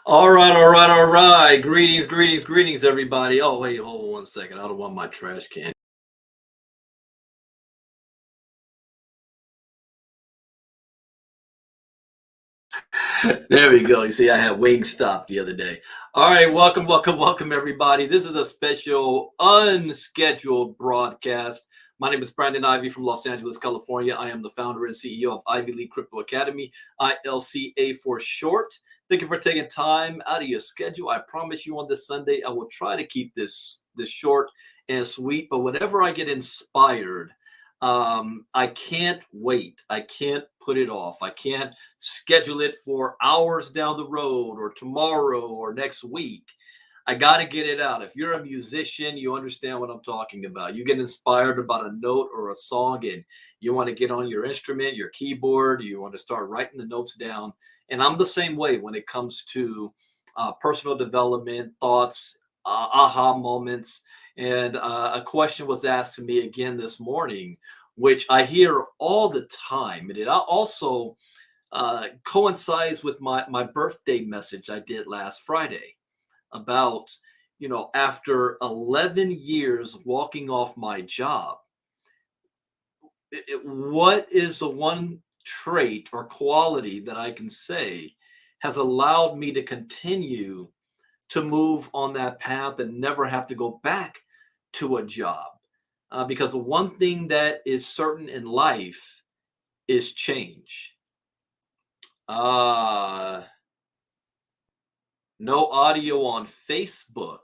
All right. Greetings, everybody. Oh, wait, hold on one second. I don't want my trash can. There we go. You see, I had Wingstop the other day. All right, welcome, everybody. This is a special, unscheduled broadcast. My name is Brandon Ivy from Los Angeles, California. I am the founder and CEO of Ivy League Crypto Academy, ILCA for short. Thank you for taking time out of your schedule. I promise you on this Sunday, I will try to keep this short and sweet. But whenever I get inspired, I can't wait. I can't put it off. I can't schedule it for hours down the road or tomorrow or next week. I got to get it out. If you're a musician, you understand what I'm talking about. You get inspired about a note or a song and you want to get on your instrument, your keyboard, you want to start writing the notes down. And I'm the same way when it comes to personal development, thoughts, aha moments. And a question was asked to me again this morning, which I hear all the time. And it also coincides with my birthday message I did last Friday about, after 11 years walking off my job, what is the one trait or quality that I can say has allowed me to continue to move on that path and never have to go back to a job? Because the one thing that is certain in life is change. Uh, no audio on Facebook.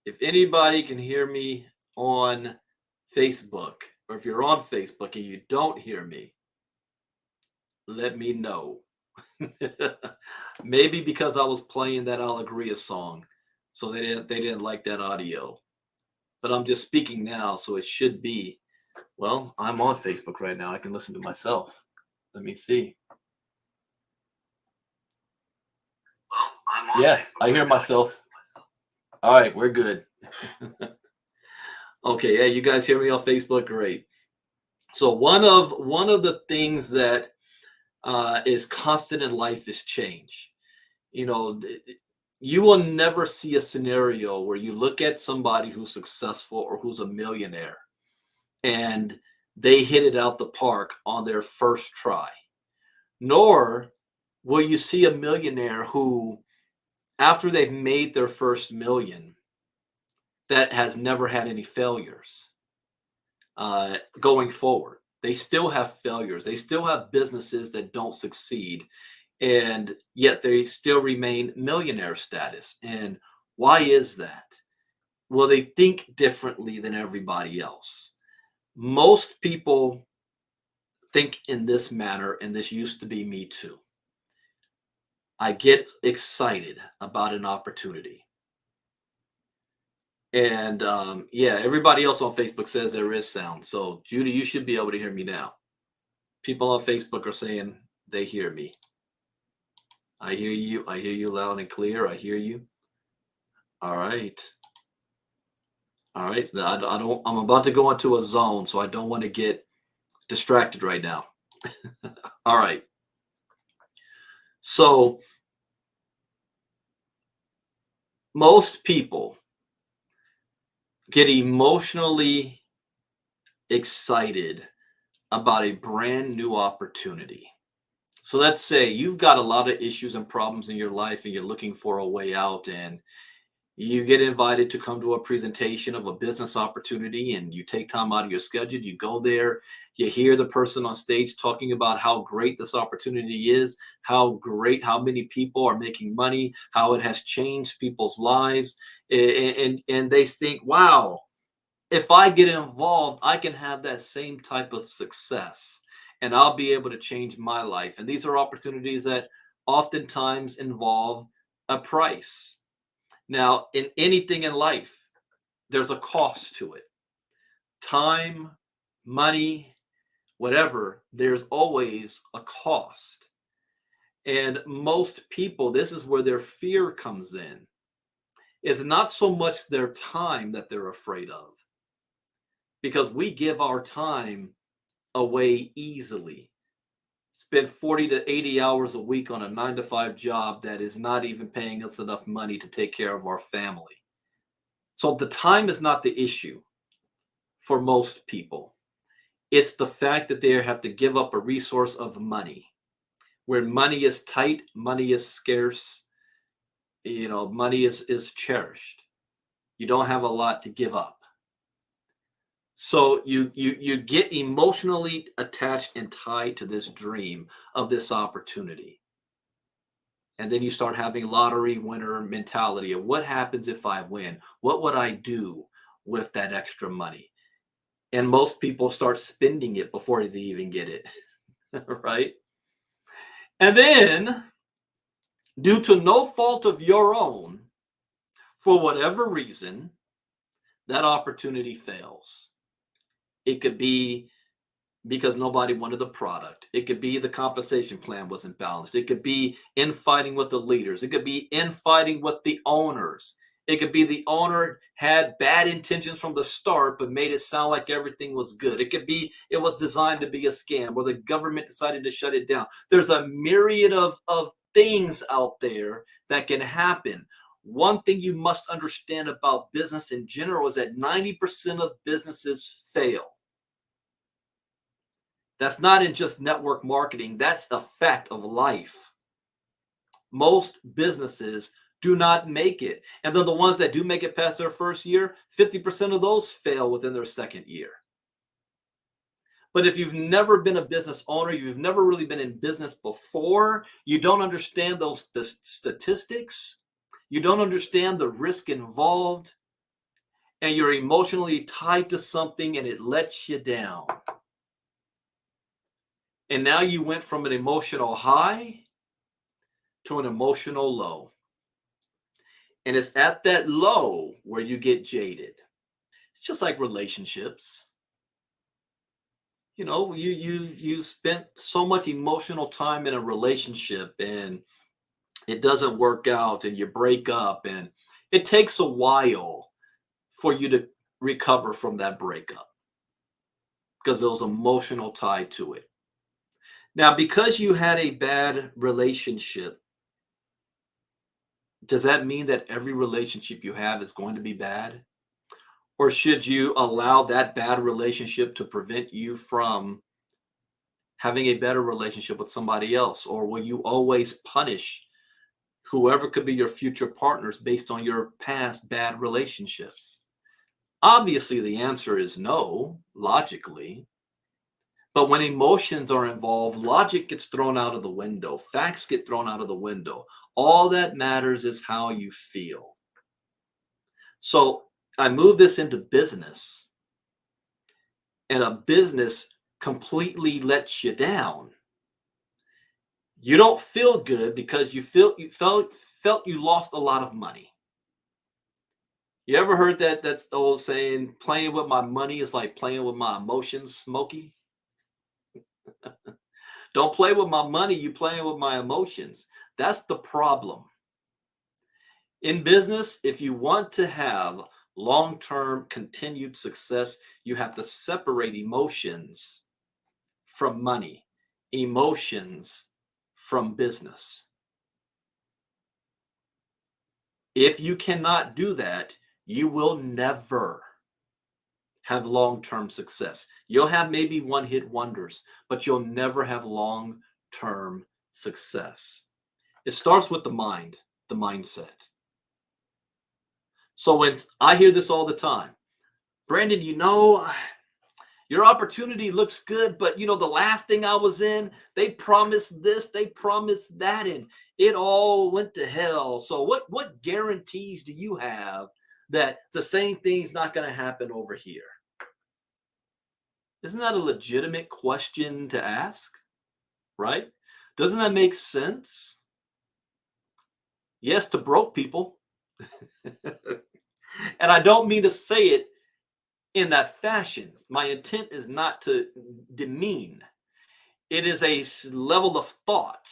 If anybody can hear me on Facebook, or if you're on Facebook and you don't hear me, let me know. Maybe because I was playing that Allegria song, so they didn't like that audio. But I'm just speaking now, so it should be. Well, I'm on Facebook right now. I can listen to myself. Let me see. Yeah, I hear myself. All right, we're good. Okay, yeah, you guys hear me on Facebook? Great. So one of the things that is constant in life is change. You know, you will never see a scenario where you look at somebody who's successful or who's a millionaire and they hit it out the park on their first try. Nor will you see a millionaire who, after they've made their first million, that has never had any failures going forward. They still have failures. They still have businesses that don't succeed, and yet they still remain millionaire status. And why is that? Well, they think differently than everybody else. Most people think in this manner, and this used to be me too. I get excited about an opportunity. And yeah, everybody else on Facebook says there is sound. So, Judy, you should be able to hear me now. People on Facebook are saying they hear me. I hear you. I hear you loud and clear. I hear you. All right. All right. So I don't. I'm about to go into a zone, so I don't want to get distracted right now. All right. So most people get emotionally excited about a brand new opportunity. So let's say you've got a lot of issues and problems in your life and you're looking for a way out, and you get invited to come to a presentation of a business opportunity and you take time out of your schedule, you go there, you hear the person on stage talking about how great this opportunity is, how great, how many people are making money, how it has changed people's lives, and they think, wow, if I get involved, I can have that same type of success and I'll be able to change my life. And these are opportunities that oftentimes involve a price. Now, in anything in life, there's a cost to it. Time, money, whatever, there's always a cost. And most people, this is where their fear comes in. It's not so much their time that they're afraid of, because we give our time away easily. spend 40 to 80 hours a week on a 9 to 5 job that is not even paying us enough money to take care of our family. So the time is not the issue for most people. It's the fact that they have to give up a resource of money. Where money is tight, money is scarce, money is cherished. You don't have a lot to give up. So you get emotionally attached and tied to this dream of this opportunity. And then you start having lottery winner mentality of what happens if I win? What would I do with that extra money? And most people start spending it before they even get it, right? And then, due to no fault of your own, for whatever reason, that opportunity fails. It could be because nobody wanted the product. It could be the compensation plan wasn't balanced. It could be infighting with the leaders. It could be infighting with the owners. It could be the owner had bad intentions from the start, but made it sound like everything was good. It could be it was designed to be a scam, or the government decided to shut it down. There's a myriad of things out there that can happen. One thing you must understand about business in general is that 90% of businesses fail. That's not in just network marketing. That's a fact of life. Most businesses do not make it. And then the ones that do make it past their first year, 50% of those fail within their second year. But if you've never been a business owner, you've never really been in business before, you don't understand the statistics, you don't understand the risk involved, and you're emotionally tied to something and it lets you down. And now you went from an emotional high to an emotional low. And it's at that low where you get jaded. It's just like relationships. You spent so much emotional time in a relationship and it doesn't work out and you break up, and it takes a while for you to recover from that breakup because there was emotional tie to it. Now, because you had a bad relationship, does that mean that every relationship you have is going to be bad? Or should you allow that bad relationship to prevent you from having a better relationship with somebody else? Or will you always punish whoever could be your future partners based on your past bad relationships? Obviously, the answer is no, logically. But when emotions are involved, logic gets thrown out of the window, facts get thrown out of the window. All that matters is how you feel. So I move this into business, and a business completely lets you down. You don't feel good because you felt you lost a lot of money. You ever heard that's the old saying, playing with my money is like playing with my emotions, Smokey? Don't play with my money, you playing with my emotions. That's the problem. In business, if you want to have long-term continued success, you have to separate emotions from money, emotions from business. If you cannot do that, you will never have long-term success. You'll have maybe one-hit wonders, but you'll never have long-term success. It starts with the mind, the mindset. So when I hear this all the time, Brandon, your opportunity looks good, but the last thing I was in, they promised this, they promised that, and it all went to hell. So what guarantees do you have that the same thing's not going to happen over here? Isn't that a legitimate question to ask? Right? Doesn't that make sense? Yes, to broke people. And I don't mean to say it in that fashion. My intent is not to demean. It is a level of thought,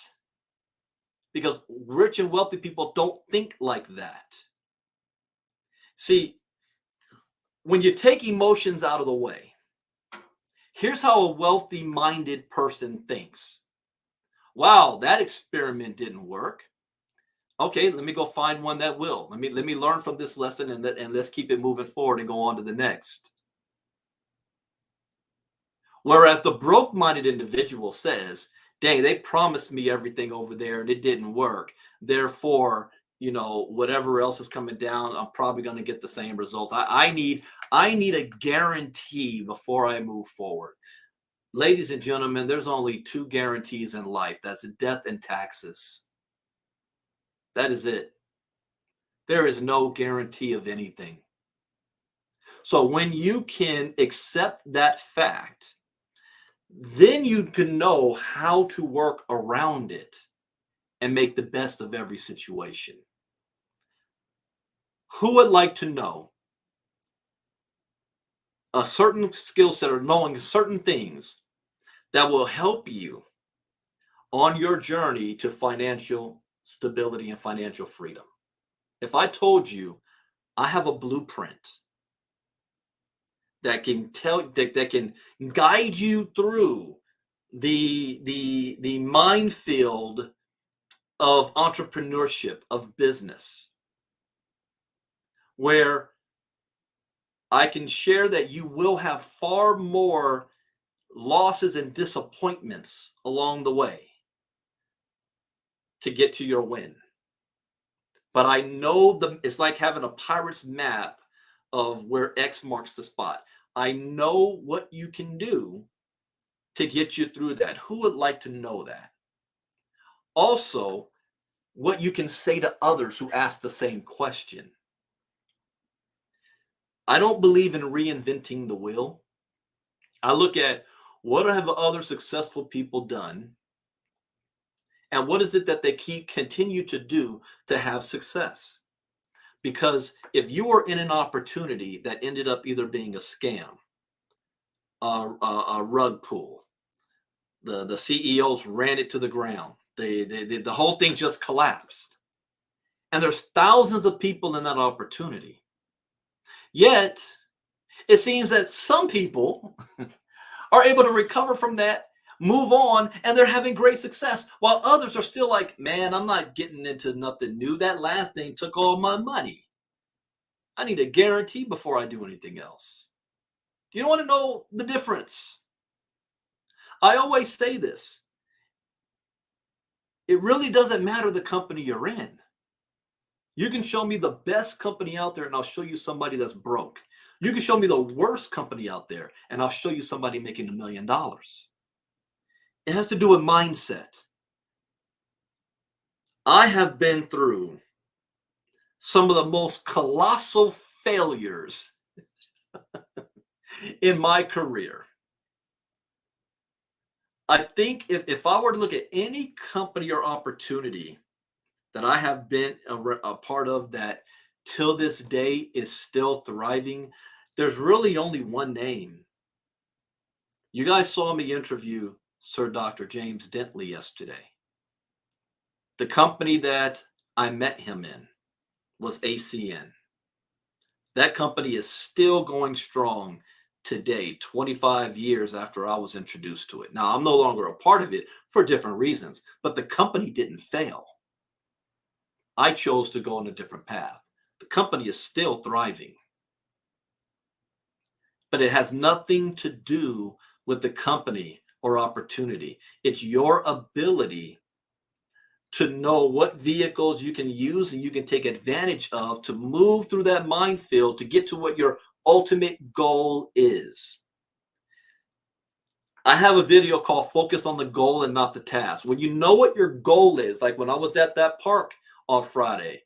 because rich and wealthy people don't think like that. See, when you take emotions out of the way, here's how a wealthy minded person thinks. Wow, that experiment didn't work. Okay, let me go find one that will. Let me learn from this lesson, and let's keep it moving forward and go on to the next. Whereas the broke-minded individual says, dang, they promised me everything over there and it didn't work. Therefore, whatever else is coming down, I'm probably going to get the same results. I need a guarantee before I move forward. Ladies and gentlemen, there's only two guarantees in life. That's death and taxes. That is it. There is no guarantee of anything. So when you can accept that fact, then you can know how to work around it and make the best of every situation. Who would like to know a certain skill set or knowing certain things that will help you on your journey to financial stability and financial freedom? If I told you I have a blueprint that can that can guide you through the minefield of entrepreneurship, of business, where I can share that you will have far more losses and disappointments along the way to get to your win. But I know it's like having a pirate's map of where X marks the spot. I know what you can do to get you through that. Who would like to know that? Also, what you can say to others who ask the same question. I don't believe in reinventing the wheel. I look at what have other successful people done, and what is it that they continue to do to have success. Because if you were in an opportunity that ended up either being a scam, a rug pull, the CEOs ran it to the ground, the whole thing just collapsed, and there's thousands of people in that opportunity. Yet, it seems that some people are able to recover from that, move on, and they're having great success, while others are still like, man, I'm not getting into nothing new. That last thing took all my money. I need a guarantee before I do anything else. Do you want to know the difference? I always say this. It really doesn't matter the company you're in. You can show me the best company out there and I'll show you somebody that's broke. You can show me the worst company out there and I'll show you somebody making $1 million. It has to do with mindset. I have been through some of the most colossal failures in my career. I think if I were to look at any company or opportunity that I have been a part of that till this day is still thriving, there's really only one name. You guys saw me interview Sir Dr. James Dentley yesterday. The company that I met him in was ACN. That company is still going strong today, 25 years after I was introduced to it. Now, I'm no longer a part of it for different reasons, but the company didn't fail. I chose to go on a different path. The company is still thriving, but it has nothing to do with the company or opportunity. It's your ability to know what vehicles you can use and you can take advantage of to move through that minefield to get to what your ultimate goal is. I have a video called Focus on the Goal and Not the Task. When you know what your goal is, like when I was at that park on Friday,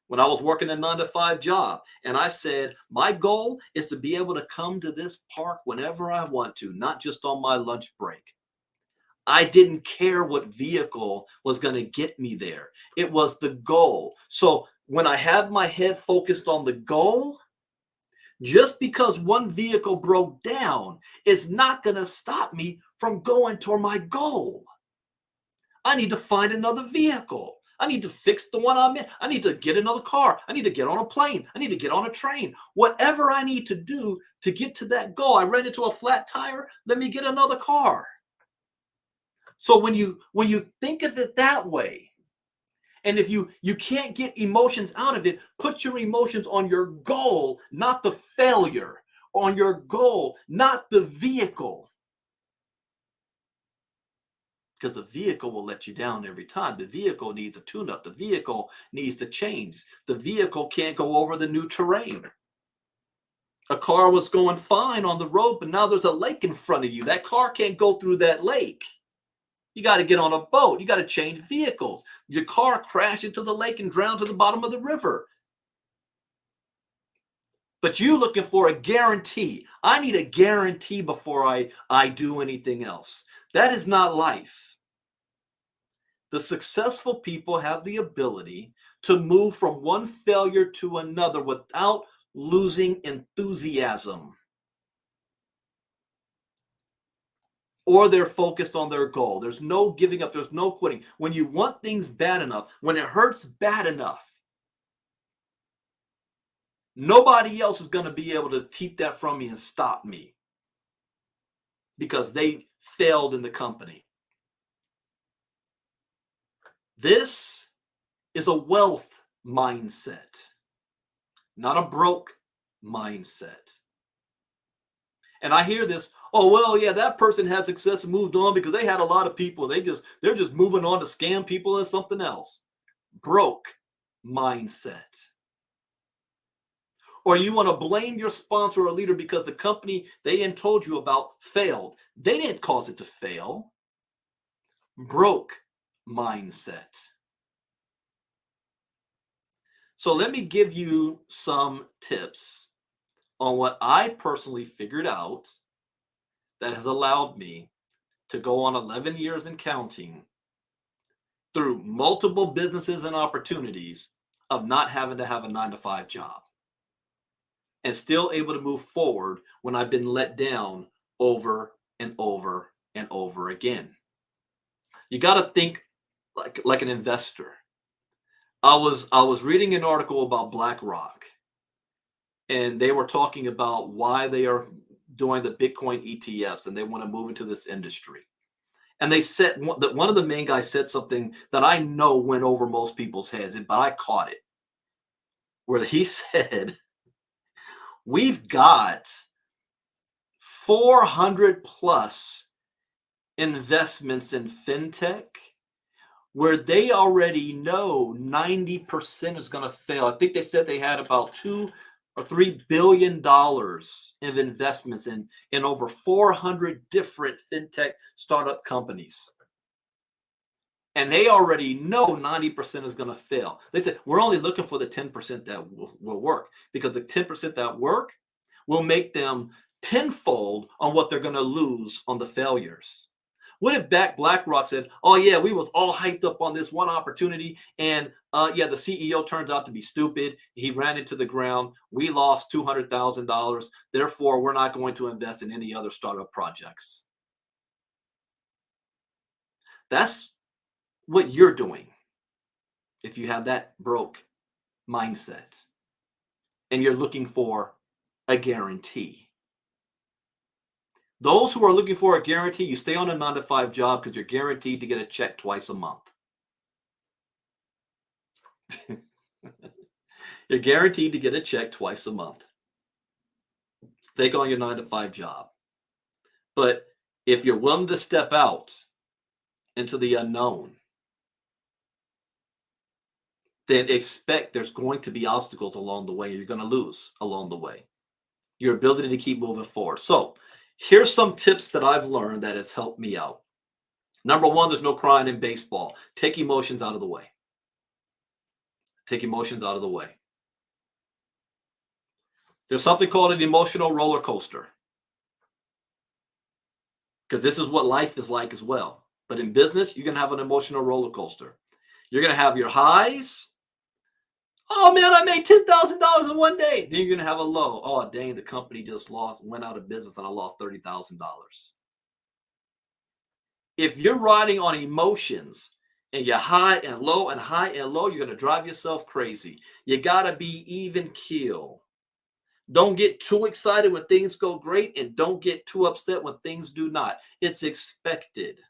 when I was working a 9-to-5 job, and I said, my goal is to be able to come to this park whenever I want to, not just on my lunch break. I didn't care what vehicle was going to get me there. It was the goal. So when I have my head focused on the goal, just because one vehicle broke down is not going to stop me from going toward my goal. I need to find another vehicle. I need to fix the one I'm in. I need to get another car. I need to get on a plane. I need to get on a train. Whatever I need to do to get to that goal. I ran into a flat tire. Let me get another car. So when you think of it that way, and if you can't get emotions out of it, put your emotions on your goal, not the failure, on your goal, not the vehicle. Because the vehicle will let you down every time. The vehicle needs a tune-up. The vehicle needs to change. The vehicle can't go over the new terrain. A car was going fine on the road, but now there's a lake in front of you. That car can't go through that lake. You got to get on a boat. You got to change vehicles. Your car crashed into the lake and drowned to the bottom of the river. But you looking for a guarantee. I need a guarantee before I do anything else. That is not life. The successful people have the ability to move from one failure to another without losing enthusiasm. Or they're focused on their goal. There's no giving up. There's no quitting. When you want things bad enough, when it hurts bad enough, nobody else is going to be able to keep that from me and stop me because they failed in the company. This is a wealth mindset, not a broke mindset. And I hear this, oh, well, yeah, that person had success and moved on because they had a lot of people. They're just moving on to scam people and something else. Broke mindset. Or you want to blame your sponsor or leader because the company they told you about failed. They didn't cause it to fail. Broke mindset. So let me give you some tips on what I personally figured out that has allowed me to go on 11 years and counting through multiple businesses and opportunities of not having to have a 9-to-5 job and still able to move forward when I've been let down over and over and over again. You got to think like an investor. I was reading an article about BlackRock, and they were talking about why they are doing the Bitcoin ETFs and they want to move into this industry. And they said that one of the main guys said something that I know went over most people's heads, but I caught it, where he said, we've got 400 plus investments in fintech where they already know 90% is going to fail. I think they said they had about $2 or $3 billion of investments in over 400 different fintech startup companies. And they already know 90% is going to fail. They said, we're only looking for the 10% that will work, because the 10% that work will make them tenfold on what they're going to lose on the failures. What if BlackRock said, oh yeah, we was all hyped up on this one opportunity, and yeah, the CEO turns out to be stupid. He ran into the ground. We lost $200,000. Therefore, we're not going to invest in any other startup projects. That's what you're doing if you have that broke mindset and you're looking for a guarantee. Those who are looking for a guarantee, you stay on a 9-to-5 job because you're guaranteed to get a check twice a month. You're guaranteed to get a check twice a month. Stay on your 9-to-5 job. But if you're willing to step out into the unknown, then expect there's going to be obstacles along the way. You're going to lose along the way. Your ability to keep moving forward. So here's some tips that I've learned that has helped me out. Number one, there's no crying in baseball. Take emotions out of the way. Take emotions out of the way. There's something called an emotional roller coaster, because this is what life is like as well. But in business, you're going to have an emotional roller coaster. You're going to have your highs. Oh man, I made $10,000 in one day. Then you're going to have a low. Oh dang, the company just went out of business and I lost $30,000. If you're riding on emotions and you're high and low and high and low, you're going to drive yourself crazy. You got to be even keel. Don't get too excited when things go great, and don't get too upset when things do not. It's expected.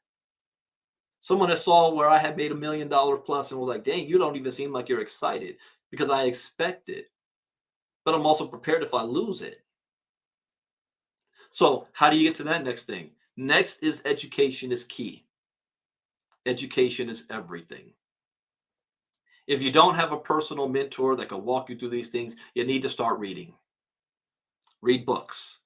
Someone that saw where I had made $1 million plus and was like, dang, you don't even seem like you're excited because I expect it. But I'm also prepared if I lose it. So how do you get to that next thing? Next is education is key. Education is everything. If you don't have a personal mentor that can walk you through these things, you need to start reading. Read books.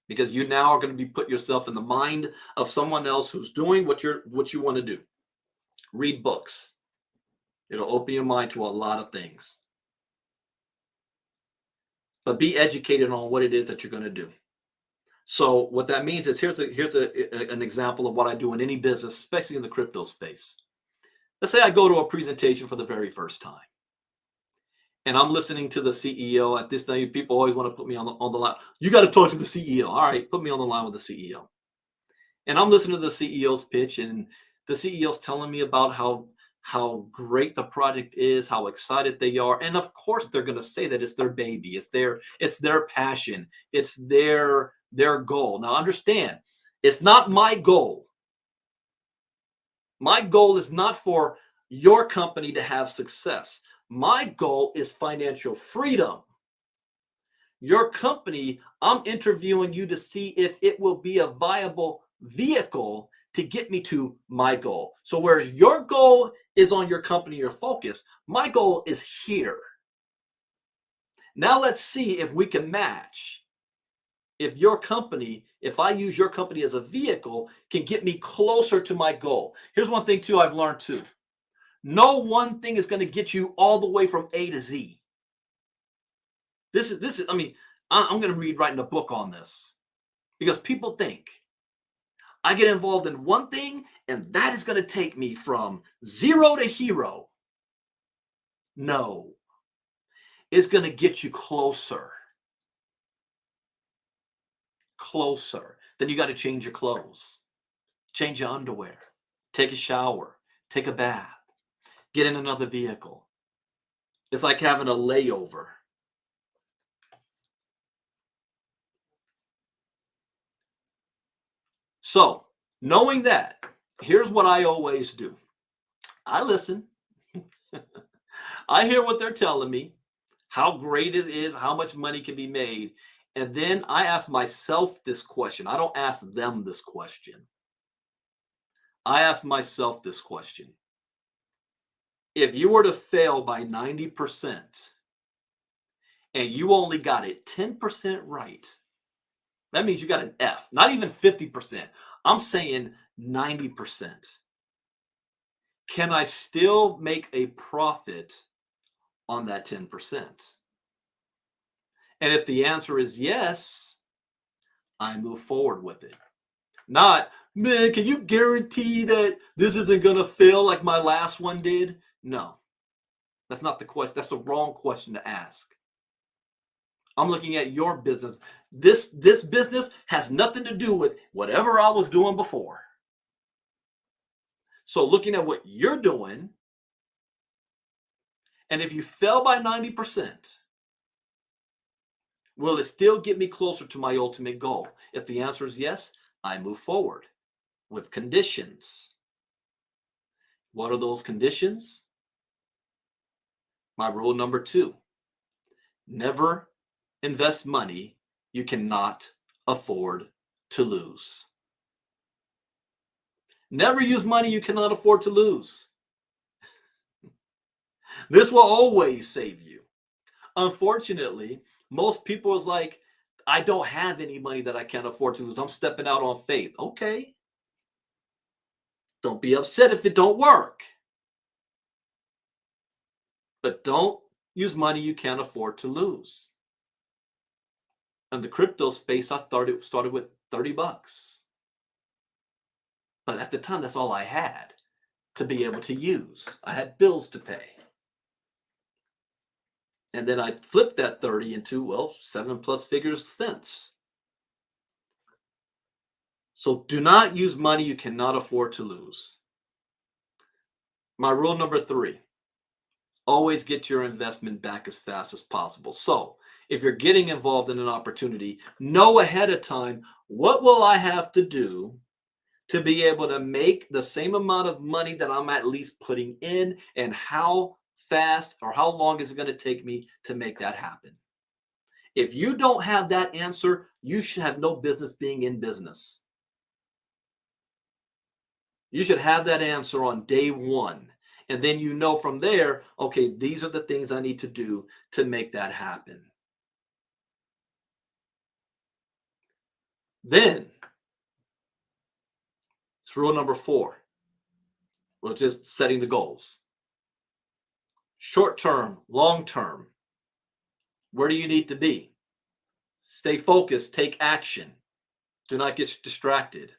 Because you now are going to be put yourself in the mind of someone else who's doing what you want to do. Read books. It'll open your mind to a lot of things. But be educated on what it is that you're going to do. So what that means is here's an example of what I do in any business, especially in the crypto space. Let's say I go to a presentation for the very first time, and I'm listening to the CEO. At this time, people always want to put me on the line. You got to talk to the CEO. All right, put me on the line with the CEO. And I'm listening to the CEO's pitch, and the CEO's telling me about how great the project is, how excited they are, and of course they're going to say that it's their baby, it's their passion, it's their goal. Now understand, it's not my goal. My goal is not for your company to have success. My goal is financial freedom. Your company, I'm interviewing you to see if it will be a viable vehicle to get me to my goal. So whereas your goal is on your company, your focus, my goal is here. Now let's see if we can match. If I use your company as a vehicle, can get me closer to my goal. Here's one thing too I've learned too. No one thing is going to get you all the way from A to Z. This is I mean, I'm going to be writing a book on this because people think I get involved in one thing and that is going to take me from zero to hero. No. It's going to get you closer. Closer. Then you got to change your clothes, change your underwear, take a shower, take a bath, get in another vehicle. It's like having a layover. So, knowing that, here's what I always do. I listen. I hear what they're telling me, how great it is, how much money can be made. And then I ask myself this question. I don't ask them this question. I ask myself this question. If you were to fail by 90% and you only got it 10% right, that means you got an F, not even 50%. I'm saying 90%. Can I still make a profit on that 10%? And if the answer is yes, I move forward with it. Not, man, can you guarantee that this isn't going to fail like my last one did? No, that's not the question. That's the wrong question to ask. I'm looking at your business. This business has nothing to do with whatever I was doing before. So looking at what you're doing, and if you fell by 90%, will it still get me closer to my ultimate goal? If the answer is yes, I move forward with conditions. What are those conditions? My rule number 2, never invest money you cannot afford to lose. Never use money you cannot afford to lose. This will always save you. Unfortunately, most people is like, I don't have any money that I can't afford to lose. I'm stepping out on faith. Okay. Don't be upset if it don't work. But don't use money you can't afford to lose. In the crypto space, I started with $30. But at the time, that's all I had to be able to use. I had bills to pay. And then I flipped that 30 into, well, 7+ figures since. So do not use money you cannot afford to lose. My rule number 3, always get your investment back as fast as possible. So if you're getting involved in an opportunity, know ahead of time, what will I have to do to be able to make the same amount of money that I'm at least putting in, and how fast or how long is it going to take me to make that happen? If you don't have that answer, you should have no business being in business. You should have that answer on day one. And then you know from there, okay, these are the things I need to do to make that happen. Then it's rule number 4, which is setting the goals. Short term, long term. Where do you need to be? Stay focused, take action. Do not get distracted.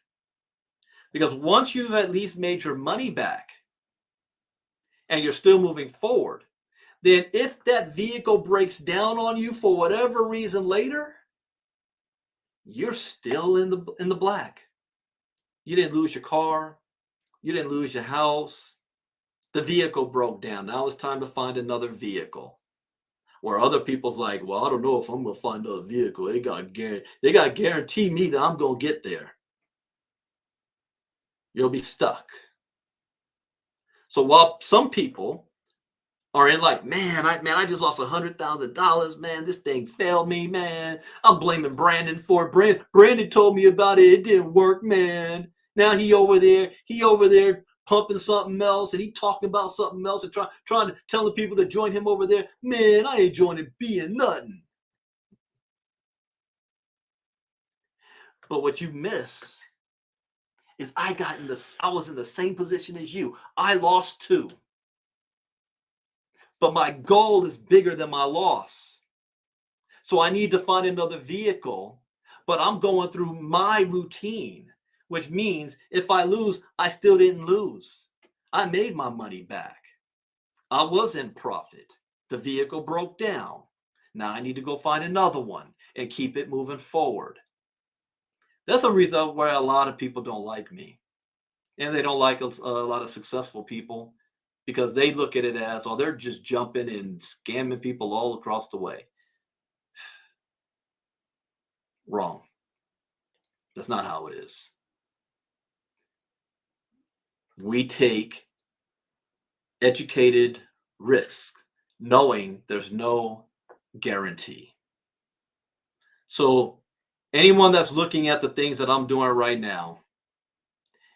Because once you've at least made your money back and you're still moving forward, then if that vehicle breaks down on you for whatever reason later, you're still in the black. You didn't lose your car, you didn't lose your house. The vehicle broke down. Now it's time to find another vehicle. Where other people's like, well, I don't know if I'm gonna find another vehicle. They gotta guarantee me that I'm gonna get there. You'll be stuck. So while some people are in like, I just lost $100,000, man. This thing failed me, man. I'm blaming Brandon for it. Brandon told me about it. It didn't work, man. Now he over there pumping something else, and he talking about something else, and trying to tell the people to join him over there. Man, I ain't joining being nothing. But what you miss is I was in the same position as you. I lost too. But my goal is bigger than my loss. So I need to find another vehicle, but I'm going through my routine, which means if I lose, I still didn't lose. I made my money back. I was in profit. The vehicle broke down. Now I need to go find another one and keep it moving forward. That's a reason why a lot of people don't like me. And they don't like a lot of successful people, because they look at it as, oh, they're just jumping and scamming people all across the way. Wrong. That's not how it is. We take educated risks, knowing there's no guarantee. So anyone that's looking at the things that I'm doing right now,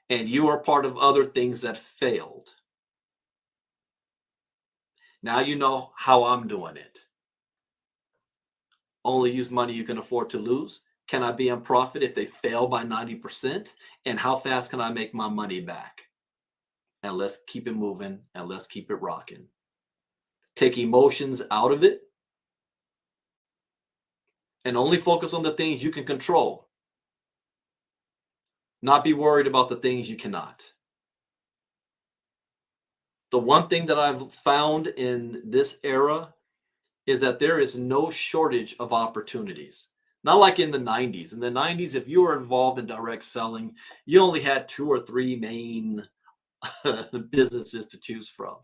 and you are part of other things that failed, now you know how I'm doing it. Only use money you can afford to lose. Can I be in profit if they fail by 90%? And how fast can I make my money back? And let's keep it moving, and let's keep it rocking. Take emotions out of it and only focus on the things you can control. Not be worried about the things you cannot. The one thing that I've found in this era is that there is no shortage of opportunities. Not like in the 90s. In the 90s, if you were involved in direct selling, you only had 2 or 3 main businesses to choose from.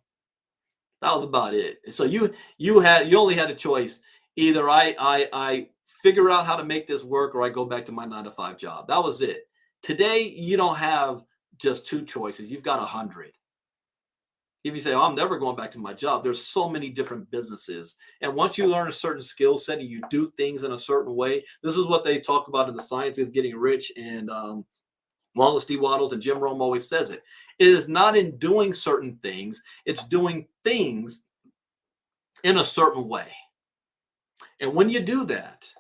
That was about it. So you only had a choice. Either I figure out how to make this work, or I go back to my 9-to-5 job. That was it. Today, you don't have just 2 choices. You've got 100. If you say, oh, I'm never going back to my job, there's so many different businesses. And once you learn a certain skill set and you do things in a certain way, this is what they talk about in the Science of Getting Rich. And Wallace D. Waddles and Jim Rome always says it. It is not in doing certain things. It's doing things in a certain way. And when you do that,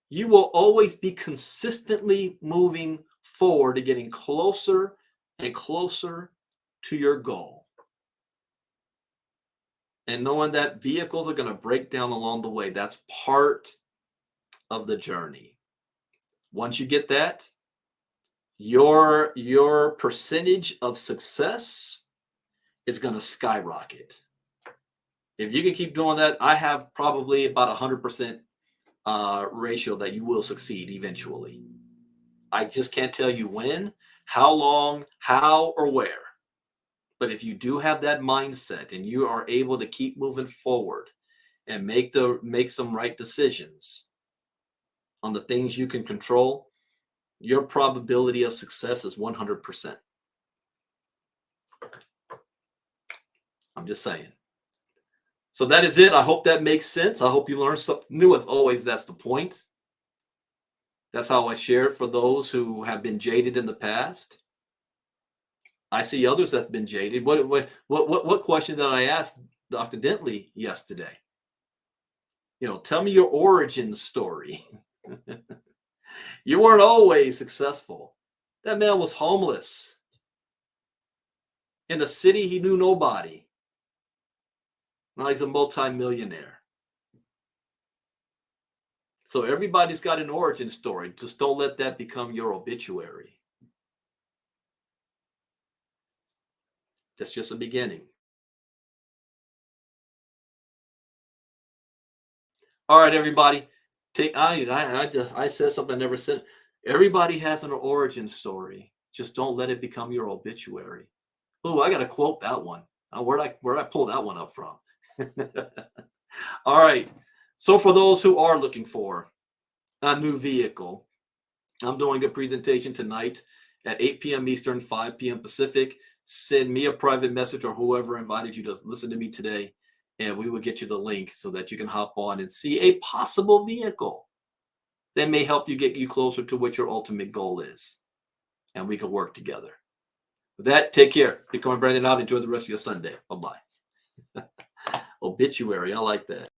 you will always be consistently moving forward to getting closer and closer to your goal. And knowing that vehicles are going to break down along the way, that's part of the journey. Once you get that, your percentage of success is going to skyrocket. If you can keep doing that, I have probably about 100% ratio that you will succeed eventually. I just can't tell you when, how long, how, or where. But if you do have that mindset and you are able to keep moving forward and make some right decisions on the things you can control, your probability of success is 100%. I'm just saying. So that is it. I hope that makes sense. I hope you learned something new. As always, that's the point. That's how I share it for those who have been jaded in the past. I see others that's been jaded. What question did I ask Dr. Dentley yesterday? Tell me your origin story. You weren't always successful. That man was homeless in a city he knew nobody. Now he's a multimillionaire. So everybody's got an origin story. Just don't let that become your obituary. That's just a beginning. All right, everybody. I said something I never said. Everybody has an origin story. Just don't let it become your obituary. Oh, I gotta quote that one. Where'd I pull that one up from? All right. So for those who are looking for a new vehicle, I'm doing a presentation tonight at 8 p.m. Eastern, 5 p.m. Pacific. Send me a private message or whoever invited you to listen to me today, and we will get you the link so that you can hop on and see a possible vehicle that may help you get you closer to what your ultimate goal is. And we can work together. With that, take care. Become Brandon out. Enjoy the rest of your Sunday. Bye-bye. Obituary. I like that.